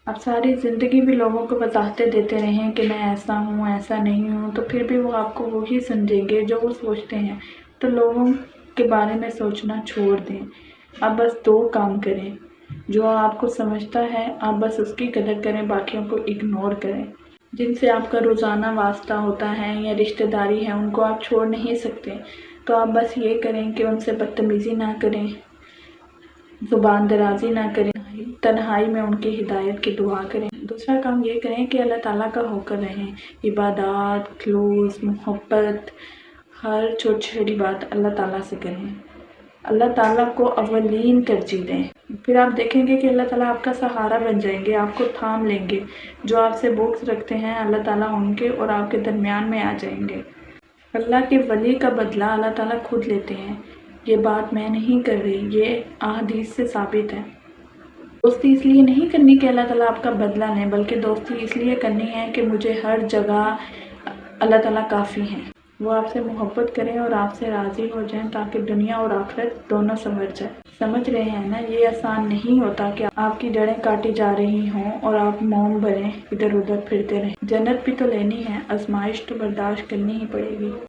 آپ ساری زندگی بھی لوگوں کو بتاتے دیتے رہیں کہ میں ایسا ہوں ایسا نہیں ہوں، تو پھر بھی وہ آپ کو وہی سمجھیں گے جو وہ سوچتے ہیں۔ تو لوگوں کے بارے میں سوچنا چھوڑ دیں۔ آپ بس 2 کام کریں، جو آپ کو سمجھتا ہے آپ بس اس کی قدر کریں، باقیوں کو اگنور کریں۔ جن سے آپ کا روزانہ واسطہ ہوتا ہے یا رشتہ داری ہے، ان کو آپ چھوڑ نہیں سکتے، تو آپ بس یہ کریں کہ ان سے بدتمیزی نہ کریں، زبان درازی نہ کریں، تنہائی میں ان کی ہدایت کی دعا کریں۔ دوسرا کام یہ کریں کہ اللہ تعالیٰ کا ہو کر رہیں، عبادات، خلوص، محبت، ہر چھوٹی چھوٹی بات اللہ تعالیٰ سے کریں، اللہ تعالیٰ کو اولین ترجیح دیں۔ پھر آپ دیکھیں گے کہ اللہ تعالیٰ آپ کا سہارا بن جائیں گے، آپ کو تھام لیں گے۔ جو آپ سے بغض رکھتے ہیں اللہ تعالیٰ ان کے اور آپ کے درمیان میں آ جائیں گے۔ اللہ کے ولی کا بدلہ اللہ تعالیٰ خود لیتے ہیں، یہ بات میں نہیں کر رہی، یہ احادیث سے ثابت ہے۔ دوستی اس لیے نہیں کرنی کہ اللہ تعالیٰ آپ کا بدلہ لیں، بلکہ دوستی اس لیے کرنی ہے کہ مجھے ہر جگہ اللہ تعالیٰ کافی ہیں۔ وہ آپ سے محبت کریں اور آپ سے راضی ہو جائیں تاکہ دنیا اور آخرت دونوں سنور جائے۔ سمجھ رہے ہیں نا؟ یہ آسان نہیں ہوتا کہ آپ کی جڑیں کاٹی جا رہی ہوں اور آپ موم بنے ادھر ادھر پھرتے رہیں۔ جنت بھی تو لینی ہے، آزمائش تو برداشت کرنی ہی پڑے گی۔